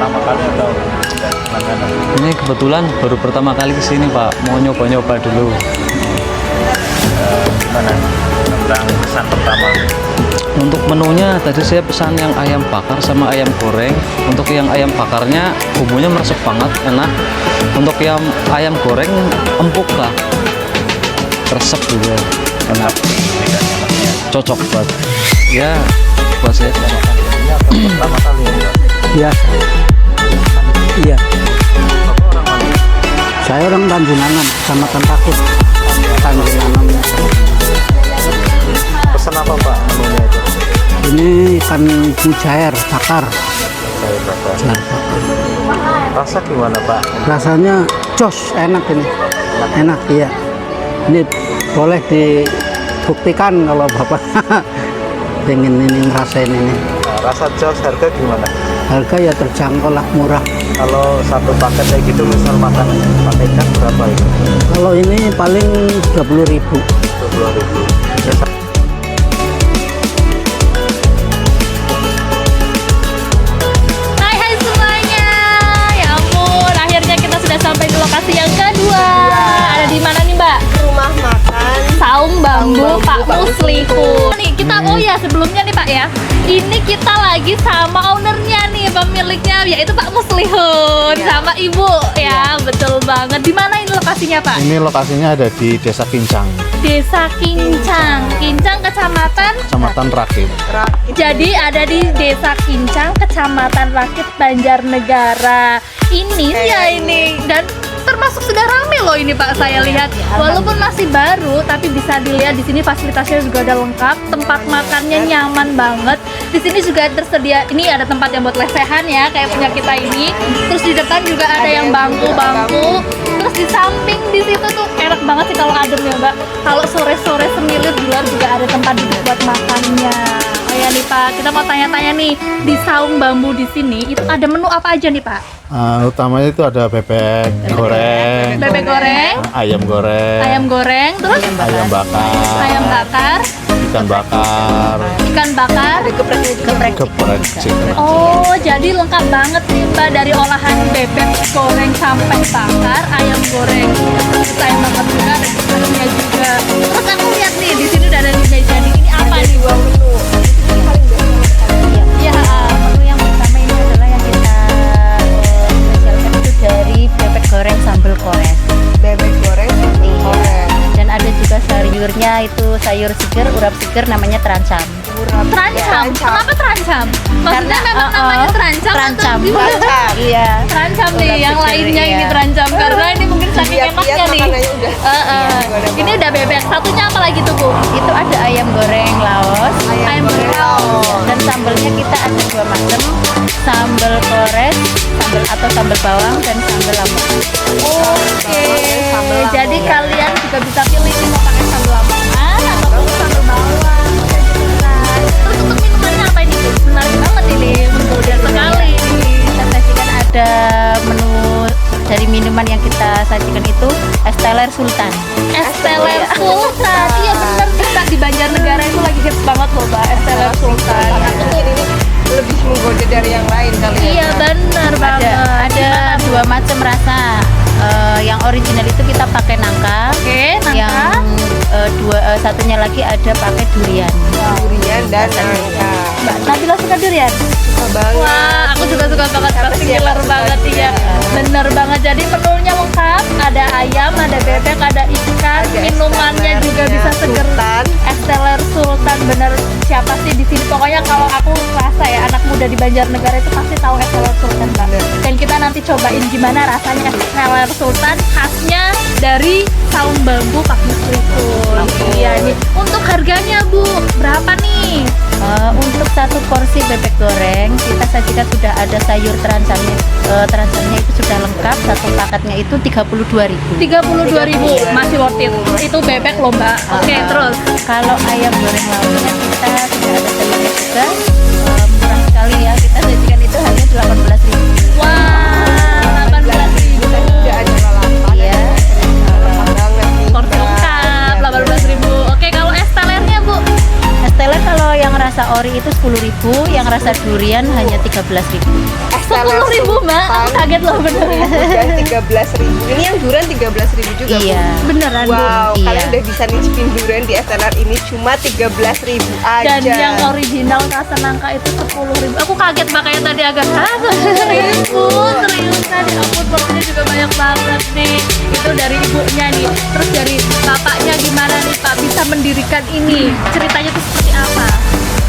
pertama kali atau udah langganan? Ini kebetulan baru pertama kali kesini Pak, mau nyoba-nyoba dulu. Gimana tentang pesan pertama? Untuk menunya tadi saya pesan yang ayam bakar sama ayam goreng. Untuk yang ayam bakarnya bumbunya meresap banget, enak. Untuk yang ayam goreng empuk lah, resep juga, enak, cocok buat ya buat saya. Ini atau pertama kali ya? Biasa. Iya. Bapak orang mana? Saya orang Tanjunganan, Kecamatan Takut. Tanjunganan. Pesan apa Pak menunya itu? Ini ikan mujair bakar. Saya bakar. Mujair bakar. Rasa gimana Pak? Rasanya jos, enak ini. Enak iya. Ini boleh dibuktikan kalau Bapak pengen ini ngerasain ini. Nah, rasa jos, harga gimana? Harga ya terjangkau lah, murah. Kalau satu paket kayak gitu misal makan pakai ikan berapa itu? Kalau ini paling 30.000. 22.000. Hai semuanya. Ya ampun, akhirnya kita sudah sampai di lokasi yang kedua. Ada di mana nih, Mbak? Rumah makan Saung Bambu Bambu Pak Pak Muslihun. Nih kita oh ya sebelumnya nih Pak ya. Ini kita lagi sama ownernya nih, pemiliknya yaitu Pak Muslihun sama Ibu ya. Betul banget. Di mana ini lokasinya, Pak? Ini lokasinya ada di Desa Kincang, Desa Kincang. Kincang Kecamatan. Kecamatan Rakit. rakit. Jadi ada di Desa Kincang, Kecamatan Rakit, Banjarnegara. Ini ya ini dan termasuk sudah rame loh ini Pak, saya lihat. Walaupun masih baru, tapi bisa dilihat di sini fasilitasnya juga udah lengkap. Tempat makannya nyaman banget. Di sini juga tersedia, ini ada tempat yang buat lesehan ya, kayak punya kita ini. Terus di depan juga ada yang bangku-bangku. Terus di samping di situ tuh enak banget sih kalau adem ya Mbak. Kalau sore-sore semilir di luar juga ada tempat duduk buat makannya. Oh ya nih Pak, kita mau tanya-tanya nih, di Saung Bambu di sini itu ada menu apa aja nih Pak? Utamanya itu ada bebek goreng, Bebek goreng, ayam goreng, terus ayam bakar, ayam bakar, ikan bakar, ikan bakar. geprek chicken. Oh, jadi lengkap banget nih Mbak, dari olahan bebek goreng sampai bakar, ayam goreng. Terus ayam bakar juga ada gepreknya juga. Terus aku lihat nih di sini udah ada di meja nih. Ini apa nih? Dua menu. Ini paling biasa Ya, Menu yang pertama ini adalah yang kita spesialkan itu dari bebek goreng sambal kores. bebek goreng sambal goreng. Dan ada juga sayurnya itu sayur seger, urap seger namanya terancam. terancam. Kenapa terancam? Maksudnya memang namanya terancam, Terancam. atau gimana? Terancam. Iya. Terancam nih, Urap yang seger, lainnya ini iya. terancam karena ini mungkin saking Lihat-lihat enaknya nih. makanannya udah. Ini udah bebek. Satunya apa lagi tuh Bu? Itu ada ayam goreng laos. Ayam goreng. Dan sambalnya kita ada dua macam, sambal kores, sambal atau sambal bawang dan sambal lamongan. Oke. Sambal Jadi lamongan. kalian juga bisa pilih nih mau pakai sambal lamongan ataupun sambal bawang. Kayak gitu kan. Terus untuk minumannya apa ini Bu? Menarik banget ini, mudah sekali. Kita sajikan ada menu dari minuman yang kita sajikan itu es teler sultan. Es teler Sultan. Iya bener kita di Banjarnegara itu lagi hits banget loh Mbak, es teler Sultan. Aku mungkin ini lebih menggoda dari yang lain kali ya. Iya bener banget. Ada dua macam rasa. Yang original itu kita pakai nangka. Oke, Yang nangka. satunya lagi ada pakai durian. Durian dan nangka. Mbak Nabila suka durian? Suka banget. Wah, aku juga suka banget, pasti ngiler banget ya. Bener banget. Jadi menunya lengkap, ada ayam, ada bebek, ada ikan, Ada es minumannya juga telernya bisa seger. Sultan. Es teler Sultan, bener. Siapa sih di sini? Pokoknya kalau aku rasa ya anak muda di Banjarnegara itu pasti tahu es teler Sultan, Mbak. Dan kita nanti cobain gimana rasanya es teler Sultan khasnya dari Saung Bambu Pak Muslihun. Iya nih. Untuk harganya Bu, berapa nih? Untuk satu porsi bebek goreng kita sajikan sudah ada sayur terancamnya. Terancamnya itu sudah lengkap. Satu paketnya itu 32.000. 32.000 masih worth it. Itu bebek loh Mbak. Oke, terus Kalau ayam goreng lauknya kita sudah ada sayurnya juga. Murah sekali ya. Kita sajikan itu hanya 18.000. wah 18.000. Udah ada lalapan. Iya. Lengkap banget nih. Porsi lengkap 18.000. Oke, kalau es telernya Bu? Es teler kalau yang rasa ori itu 10.000, yang yang rasa durian hanya 13.000. 10.000 Mbak, aku kaget loh bener. Dan 13.000. Ini yang durian 13.000 juga. Bu. Iya. Beneran Bu. Wow, Iya. kalian udah bisa nyicipin durian di SNR ini cuma 13.000 aja. Dan yang original rasa nangka itu 10.000. Aku kaget makanya tadi agak seriusan ya ampun, porsinya juga banyak banget nih. Itu dari ibunya nih. Terus dari bapaknya gimana nih Pak bisa mendirikan ini? Ceritanya tuh seperti apa?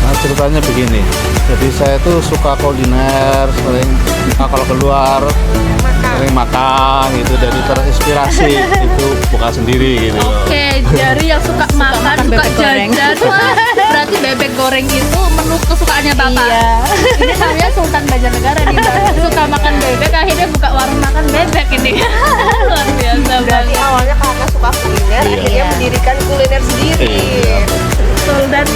Nah, ceritanya begini. Jadi saya tuh suka kuliner, sering kalau keluar sering makan gitu, jadi terinspirasi itu buka sendiri gitu. Oke, dari yang suka makan, suka bebek goreng. jajan, wah, berarti bebek goreng itu menu kesukaannya Bapak. Iya. Ini namanya Sultan Banjarnegara nih, Mbak. Suka makan bebek, akhirnya buka warung makan bebek ini. Luar biasa Berarti banget. awalnya kakak suka kuliner, akhirnya Iya. mendirikan kuliner sendiri. Iya. Betul. Dan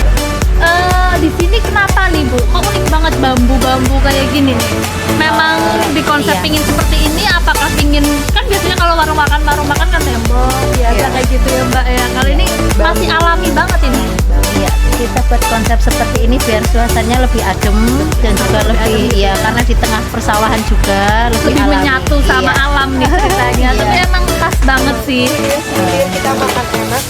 di sini kenapa nih Bu? Kok unik banget bambu-bambu kayak gini nih? Memang di konsep iya. pingin seperti ini, apakah pingin, kan biasanya kalau warung makan kan tembok biasa Iya. kayak gitu ya Mbak ya. Kali ini masih alami banget ini. Iya, kita buat konsep seperti ini biar suasananya lebih adem dan juga lebih ya karena di tengah persawahan juga lebih, Lebih alami. menyatu sama Iya. alam nih ceritanya. Iya. Tapi emang khas banget sih. Sendiri kita makan enak.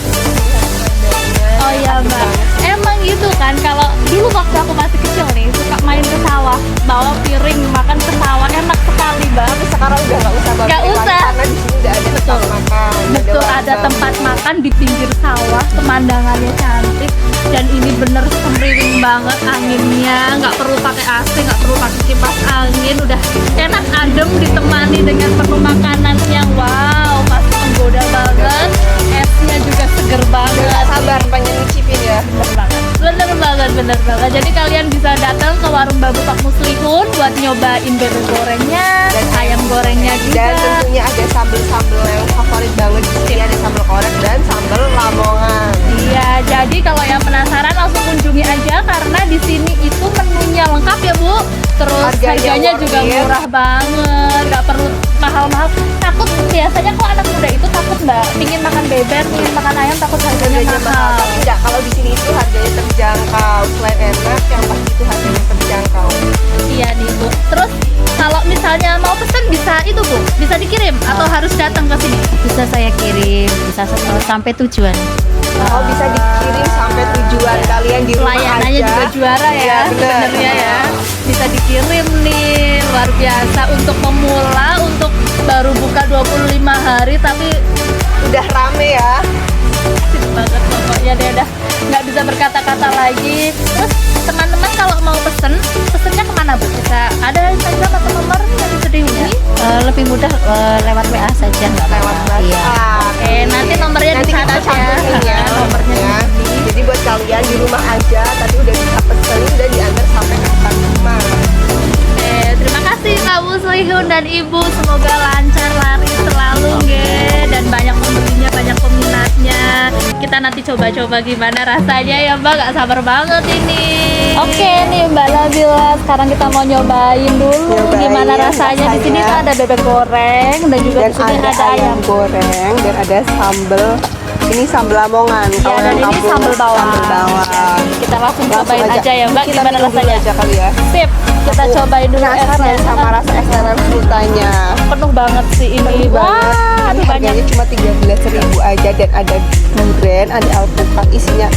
Oh iya Mbak, emang gitu kan, kalau dulu waktu aku masih kecil nih suka main ke sawah, bawa piring makan ke sawah, enak sekali Mbak. Tapi sekarang udah nggak usah bawa Nggak piring usah. karena di sini udah ada tempat makan. Betul, ada warung. tempat makan di pinggir sawah, pemandangannya cantik dan ini bener semriwing banget anginnya, nggak perlu pakai AC, nggak perlu pakai kipas angin, udah enak adem ditemani dengan menu makanan yang wow, pasti menggoda banget, esnya juga seger banget. Nggak sabar pengen nyicipin ya. Bener banget. Jadi kalian bisa datang ke warung Babu Pak Muslihun buat nyobain bebek gorengnya, Dan ayam gorengnya juga. Dan tentunya ada sambal-sambal yang favorit banget di sini, ada sambal korek dan sambal lamongan. Iya, jadi kalau yang penasaran langsung kunjungi aja karena di sini itu menunya lengkap ya Bu. Terus harganya worth juga it. murah banget, nggak perlu mahal-mahal. Takut biasanya kok anak muda itu takut Mbak, pingin makan bebek, pingin makan ayam, takut harganya Harganya mahal, mahal. tapi tidak. Kalau di sini itu harganya terjangkau. Selain enak, yang pasti itu harganya terjangkau. Iya nih Bu. Terus kalau misalnya mau pesen bisa itu Bu, bisa dikirim atau harus datang ke sini? Bisa saya kirim, bisa sampai tujuan. Oh, bisa dikirim sampai tujuan kalian di rumah Pelayanannya aja. juga juara ya, Iya, bener. sebenarnya ya. Bisa dikirim nih, luar biasa untuk pemula, untuk baru buka 25 hari tapi Udah rame ya. sip banget pokoknya deh, dah nggak bisa berkata-kata lagi. Terus teman-teman kalau mau pesennya kemana Bu? Bisa ada Instagram atau nomor yang bisa dihubungi? Lebih mudah lewat WA saja nggak Lewat apa-apa. Iya. WhatsApp. Oke, nanti nomornya Nanti kita dicatat ya. cantumin ya nomornya. Jadi buat kalian di rumah aja, tadi udah bisa pesen dan diantar sampai ke depan rumah. Oke, terima kasih Kak Muslihun dan Ibu, semoga lancar laris selalu nge, dan banyak pembelinya, banyak peminatnya. Kita nanti coba-coba gimana rasanya ya Mbak, gak sabar banget ini. Oke nih Mbak Nabila, sekarang kita mau nyobain dulu Nyobain gimana rasanya. Di sini tuh ada bebek goreng dan juga Dan di sini ada ayam goreng dan ada sambal. Ini sambal lamongan. Ya, Kalau dan yang ini kampung, sambal bawang. Sambal bawang. Kita langsung Langsung cobain aja ya Mbak, Kita gimana minum dulu rasanya. aja kali ya. Sip, kita Aku cobain dulu penasaran esnya. sama rasa es teler sultannya. Penuh banget sih ini. Penuh banget. Wah, Ini aduh banyak. harganya cuma 13.000 aja dan ada durian, ada alpukat, isinya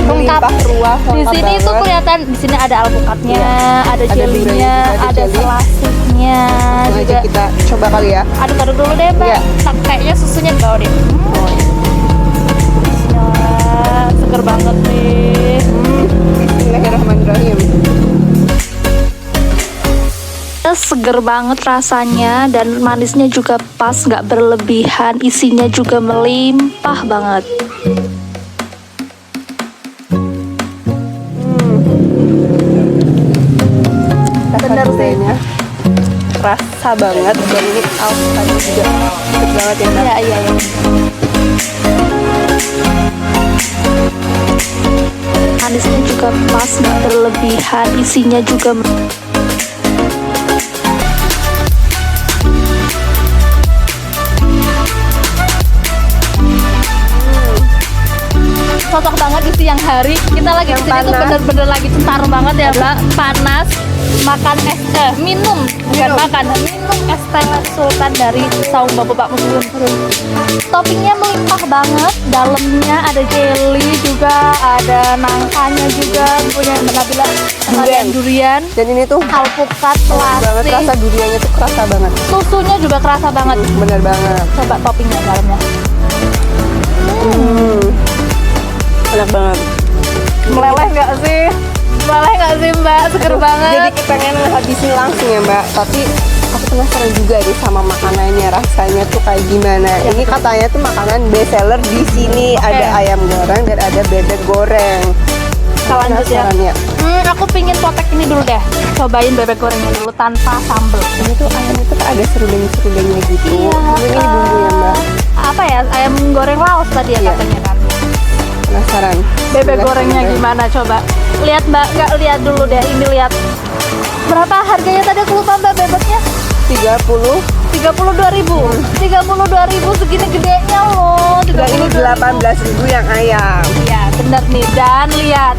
melimpah ruah. Di lengkap sini tuh banget. kelihatan, di sini ada alpukatnya, ada Ada jelinya, durian juga, ada ada jeli. selasihnya Langsung aja juga. kita coba kali ya. Aduk-aduk dulu deh Mbak. Iya. Kayaknya susunya bawa deh. Bismillah, seger banget nih. Bismillahirrahmanirrahim. Seger banget rasanya dan manisnya juga pas, nggak berlebihan, isinya juga melimpah banget. Bener sih. Rasa banget dan ini alpukatnya juga dikit banget ya Mbak. Iya. Manisnya juga pas, nggak berlebihan, isinya juga cocok banget di siang hari. Kita lagi di sini tuh panas. bener-bener lagi centar banget ya Mbak. Panas, makan es minum, bukan makan, minum es teh sultan dari saung bapak muslim. Toppingnya melimpah banget, dalamnya ada jelly juga, ada nangkanya juga, punya Nabila durian, Dan ini tuh alpukat, banget, rasa selasih, duriannya tuh kerasa banget. susunya juga kerasa banget. Bener banget. Coba toppingnya dalamnya. Enak banget. Meleleh nggak sih? Meleleh nggak sih Mbak? Seger Jadi banget. pengen habisin langsung ya Mbak. Tapi aku penasaran juga deh sama makanannya, rasanya tuh kayak gimana. Ini katanya tuh makanan best seller di sini. Ada ayam goreng dan ada bebek goreng. Kita lanjut ya. Penasaran ya. Aku pingin potek ini dulu deh. Cobain bebek gorengnya dulu tanpa sambel. Ini tuh ayam itu kan ada serundeng-serundengnya gitu. Iya. Ini bumbunya Mbak. Apa ya? Ayam goreng Laos tadi ya Iya. katanya kan. Penasaran. Bebek Bismillah, gorengnya Mbak. gimana coba? Lihat Mbak, nggak lihat dulu deh. Ini lihat. Berapa harganya tadi aku lupa Mbak bebeknya? 30. 32.000. 32.000 segini gedenya loh. Dan ini 18.000 yang ayam. Iya, bener nih. Dan lihat.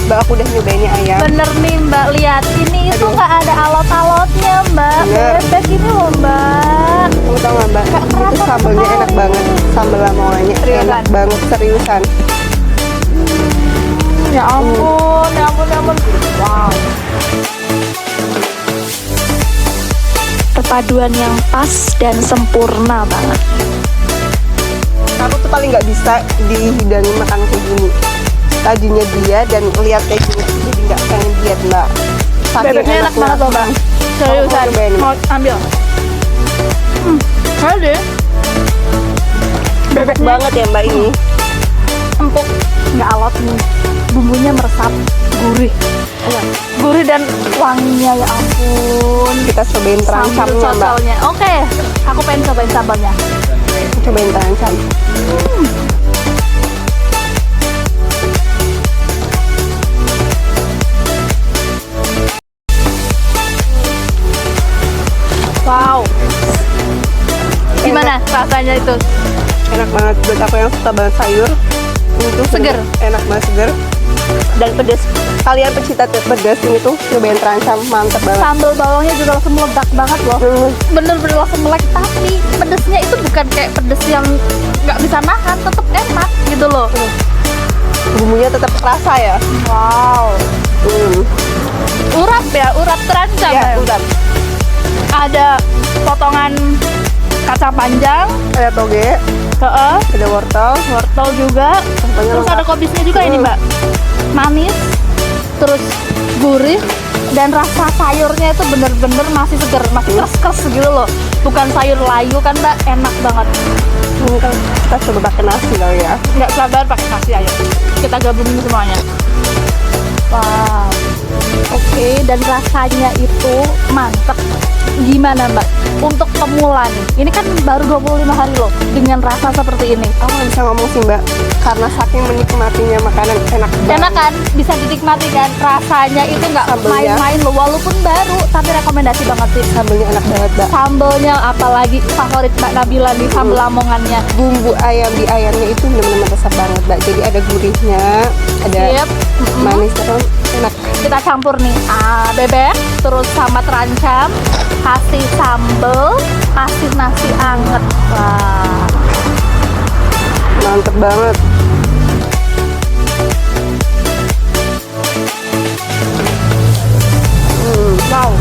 Mbak aku udah nyobainnya ayam. Bener nih Mbak, lihat. Ini itu nggak ada alot-alotnya Mbak. Bener. Bebek ini loh Mbak. Kamu tau gak Mbak? Itu kerasa sambelnya sekali. enak banget. Sambal lamongannya Seriusan? enak banget, seriusan. Ya ampun, ya ampun, ya ampun. Wow. Perpaduan yang pas dan sempurna banget. Aku tuh paling nggak bisa dihidangin makan kayak gini. Tadinya dia dan lihat kayak gini jadi nggak pengen diet Mbak. Saking Bebeknya enak enaknya. banget loh Mbak. Seriusan, Mau cobain, Mbak? mau ambil. Ayo deh. Bebek banget ya Mbak ini. Empuk, nggak alot nih. Bumbunya meresap, gurih. Gurih dan wanginya ya ampun. Kita cobain terancamnya Mbak. Cocolnya. Oke, aku pengen cobain sambalnya. Cobain terancam. Wow. Gimana rasanya itu? Enak banget buat aku yang suka banget sayur. Ini tuh Seger. Enak banget, seger. Dan pedas. Kalian pecinta pedas ini tuh cobain terancam, mantep banget. Sambal bawangnya juga langsung meledak banget loh. Bener-bener langsung melek, tapi pedesnya itu bukan kayak pedes yang nggak bisa nahan, tetep enak gitu loh. Bumbunya tetap kerasa ya. Wow. Urap ya, urap terancam Ya, ya. udah. Ada potongan kacang panjang, Ada toge, ada wortel. wortel juga, terus lengkap. ada kobisnya juga ini Mbak. Manis, terus gurih, dan rasa sayurnya itu bener-bener masih seger, masih keras-keras gitu loh. Bukan sayur layu kan Mbak, enak banget. Ini kan kita coba pakai nasi kali ya. Nggak sabar pakai nasi, ayo kita gabungin semuanya. Wow, oke, dan rasanya itu mantep. Gimana Mbak untuk pemula nih? Ini kan baru 25 hari loh dengan rasa seperti ini. Aku nggak bisa ngomong sih Mbak, karena saking menikmatinya makanan enak banget. Enak kan? Bisa dinikmati kan? Rasanya itu nggak Sambelnya. main-main loh, walaupun baru, tapi rekomendasi banget sih. Sambelnya enak banget Mbak. Sambelnya apalagi favorit Mbak Nabila nih, sambel lamongannya. Bumbu ayam di ayamnya itu benar-benar meresap banget Mbak. Jadi ada gurihnya, ada Sip. manisnya kan enak. Kita campur nih bebek, terus sama terancam, kasih sambel, kasih nasi anget. Wah. Mantep banget. Wow.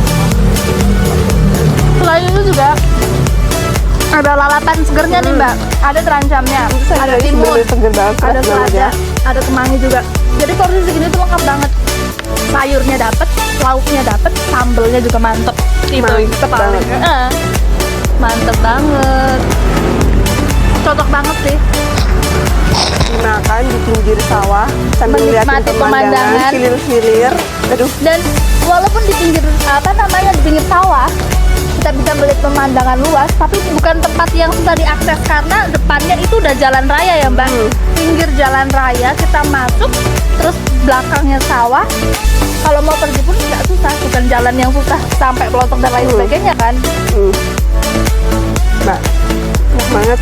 Selain itu juga ada lalapan segernya nih Mbak. Ada terancamnya, ada Jadi timun, bener-bener seger banget. ada Enak banget selada, ada kemangi juga. Jadi porsi segini tuh lengkap banget. Sayurnya dapet, lauknya dapet, sambelnya juga mantep. Mantep banget. Mantep banget. Cocok banget sih. Dimakan di pinggir sawah sambil Menikmati ngeliatin pemandangan. pemandangan, hilir-hilir. Aduh, Dan walaupun di pinggir di pinggir sawah kita bisa melihat pemandangan luas, tapi bukan tempat yang susah diakses karena depannya itu udah jalan raya ya Mbak. Pinggir jalan raya kita masuk, terus belakangnya sawah. Kalau mau pergi pun nggak susah, bukan jalan yang susah sampai pelosok dan lain sebagainya kan. Mbak, enak banget.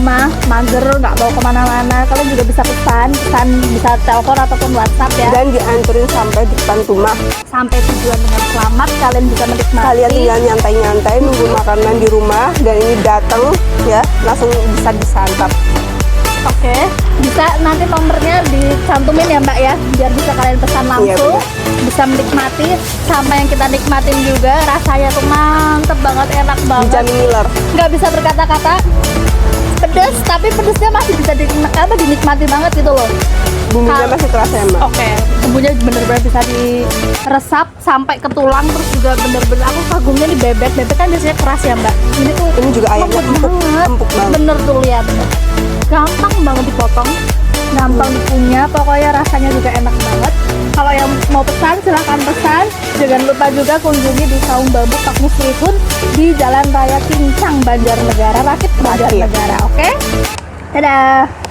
rumah, mager, nggak mau kemana-mana, kalian juga bisa pesan bisa telepon ataupun WhatsApp ya. Dan dianturin sampai di depan rumah. Sampai tujuan dengan selamat, kalian bisa menikmati. Kalian tinggal nyantai-nyantai nunggu makanan di rumah dan ini datang ya langsung bisa disantap. Oke, bisa nanti nomornya dicantumin ya Mbak ya, biar bisa kalian pesan langsung, bisa menikmati sama yang kita nikmatin juga, rasanya tuh mantep banget, enak banget. Dijamin ngiler. Nggak bisa berkata-kata, pedes, tapi pedesnya masih bisa dinikmati banget gitu loh. Bumbunya masih kerasa ya Mbak. Oke, bumbunya bener-bener bisa diresap sampai ke tulang, terus juga bener-bener aku kagumnya nih bebek kan biasanya keras ya Mbak. Ini juga ayamnya empuk banget. Bener tuh lihat, gampang banget dipotong, gampang dipunya, pokoknya rasanya juga enak banget. Kalau yang mau pesan silahkan pesan. Jangan lupa juga kunjungi di Saung Bambu Pak Muslimun di Jalan Raya Kincang, Banjarnegara, Rakit Banjarnegara. Oke, dadah.